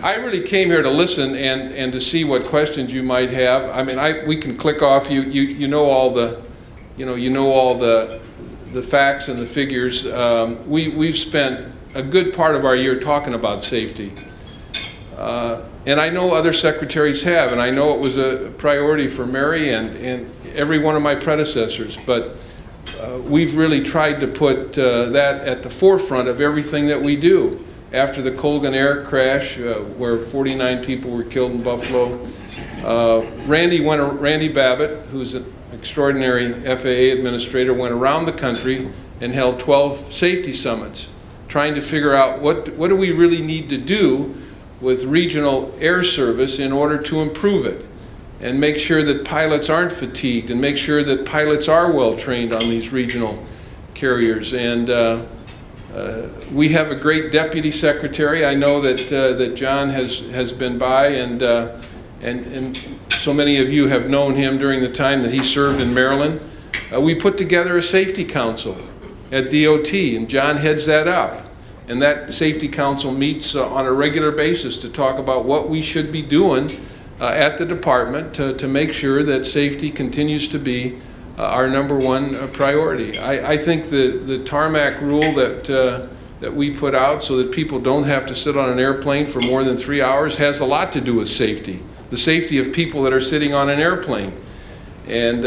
I really came here to listen and to see what questions you might have. I mean, we can click off. You know all the, you know all the facts and the figures. We've spent a good part of our year talking about safety. And I know other secretaries have, and I know it was a priority for Mary and every one of my predecessors, but we've really tried to put that at the forefront of everything that we do. After the Colgan Air crash, where 49 people were killed in Buffalo, Randy Babbitt, who's an extraordinary FAA administrator, went around the country and held 12 safety summits, trying to figure out what do we really need to do with regional air service in order to improve it and make sure that pilots aren't fatigued and make sure that pilots are well trained on these regional carriers. And we have a great deputy secretary. I know that that John has been by, and so many of you have known him during the time that he served in Maryland. We put together a safety council at DOT, and John heads that up. And that safety council meets on a regular basis to talk about what we should be doing at the department to make sure that safety continues to be our #1 priority. I think the tarmac rule that we put out so that people don't have to sit on an airplane for more than 3 hours has a lot to do with safety, the safety of people that are sitting on an airplane. And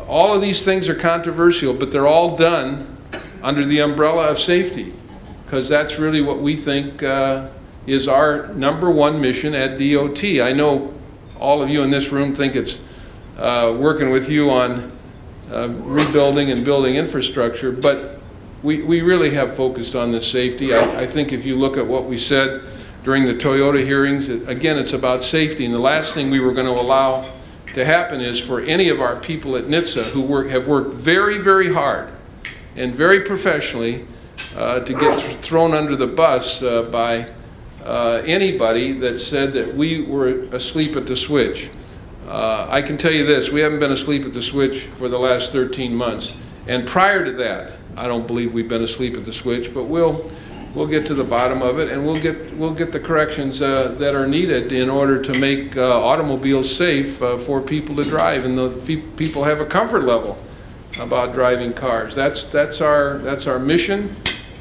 all of these things are controversial, but they're all done under the umbrella of safety, because that's really what we think is our #1 mission at DOT. I know all of you in this room think it's working with you on rebuilding and building infrastructure, but we really have focused on this safety. I think if you look at what we said during the Toyota hearings, again, it's about safety. And the last thing we were going to allow to happen is for any of our people at NHTSA who have worked very, very hard and very professionally to get thrown under the bus by anybody that said that we were asleep at the switch. I can tell you this, we haven't been asleep at the switch for the last 13 months. And prior to that, I don't believe we've been asleep at the switch, but we'll get to the bottom of it, and we'll get the corrections that are needed in order to make automobiles safe for people to drive, and the people have a comfort level about driving cars. That's our mission,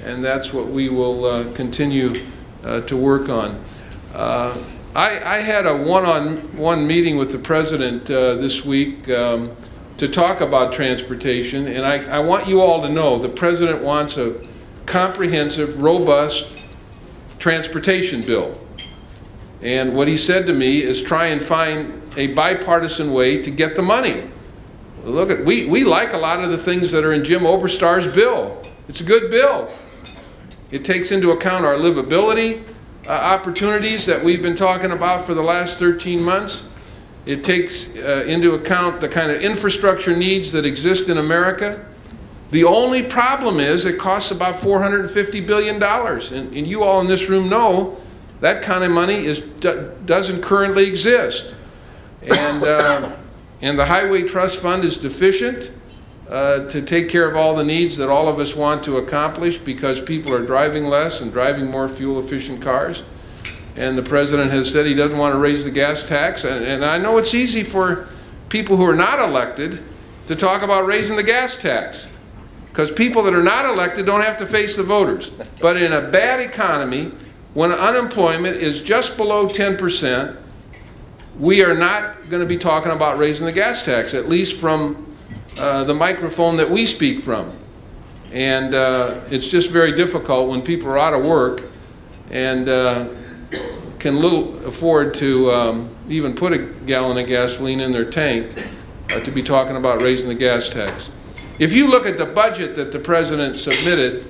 and that's what we will continue to work on. I had a one-on-one meeting with the President this week to talk about transportation, and I want you all to know the President wants a comprehensive, robust transportation bill. And what he said to me is try and find a bipartisan way to get the money. Look, we like a lot of the things that are in Jim Oberstar's bill. It's a good bill. It takes into account our livability opportunities that we've been talking about for the last 13 months. It takes into account the kind of infrastructure needs that exist in America. The only problem is it costs about $450 billion. And you all in this room know that kind of money doesn't currently exist. And the Highway Trust Fund is deficient to take care of all the needs that all of us want to accomplish, because people are driving less and driving more fuel-efficient cars. And the President has said he doesn't want to raise the gas tax. And I know it's easy for people who are not elected to talk about raising the gas tax, because people that are not elected don't have to face the voters. But in a bad economy, when unemployment is just below 10%, we are not going to be talking about raising the gas tax, at least from the microphone that we speak from. And it's just very difficult when people are out of work and can little afford to even put a gallon of gasoline in their tank to be talking about raising the gas tax. If you look at the budget that the President submitted,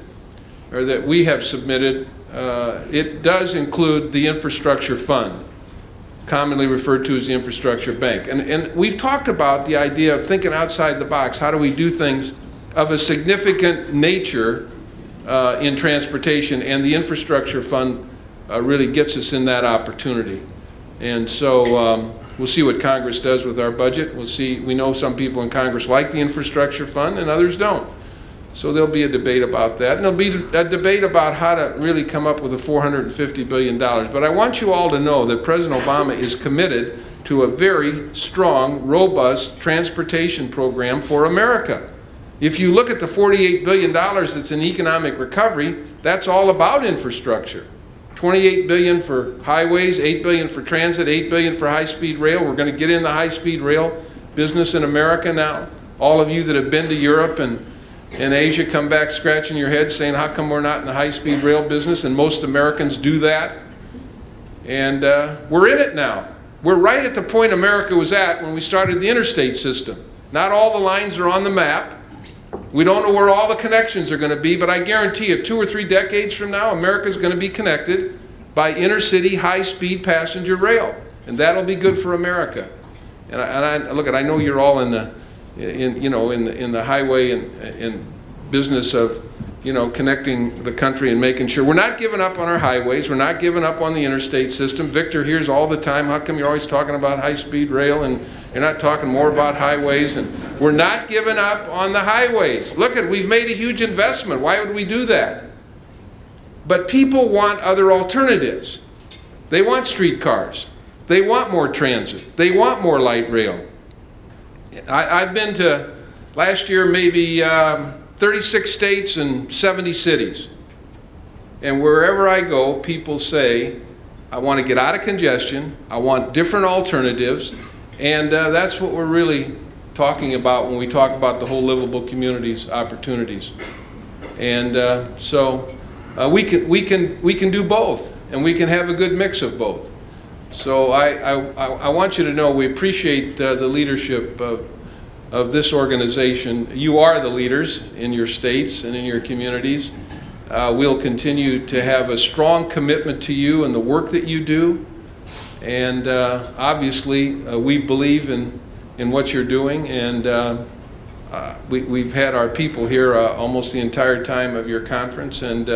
or that we have submitted, it does include the infrastructure fund, commonly referred to as the infrastructure bank. And we've talked about the idea of thinking outside the box. How do we do things of a significant nature in transportation? And the infrastructure fund really gets us in that opportunity. And so we'll see what Congress does with our budget. We'll see. We know some people in Congress like the infrastructure fund and others don't. So there'll be a debate about that. And there'll be a debate about how to really come up with the $450 billion. But I want you all to know that President Obama is committed to a very strong, robust transportation program for America. If you look at the $48 billion that's in economic recovery, that's all about infrastructure. $28 billion for highways, $8 billion for transit, $8 billion for high-speed rail. We're going to get in the high-speed rail business in America now. All of you that have been to Europe and Asia come back scratching your head saying, how come we're not in the high-speed rail business? And most Americans do that. And we're in it now. We're right at the point America was at when we started the interstate system. Not all the lines are on the map. We don't know where all the connections are going to be, but I guarantee you 2 or 3 decades from now, America is going to be connected by intercity high-speed passenger rail. And that'll be good for America. And I know you're all in the highway and business of, connecting the country and making sure. We're not giving up on our highways. We're not giving up on the interstate system. Victor hears all the time, how come you're always talking about high-speed rail and you're not talking more about highways? And we're not giving up on the highways. Look we've made a huge investment. Why would we do that? But people want other alternatives. They want streetcars. They want more transit. They want more light rail. I've been to, last year, maybe 36 states and 70 cities. And wherever I go, people say, I want to get out of congestion, I want different alternatives, and that's what we're really talking about when we talk about the whole livable communities opportunities. And so we can do both, and we can have a good mix of both. So I want you to know we appreciate the leadership of this organization. You are the leaders in your states and in your communities. We'll continue to have a strong commitment to you and the work that you do. And obviously, we believe in what you're doing. And we've had our people here almost the entire time of your conference. And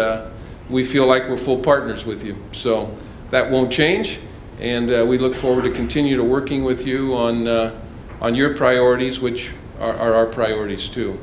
we feel like we're full partners with you. So that won't change. And we look forward to continue to working with you on your priorities, which are our priorities too.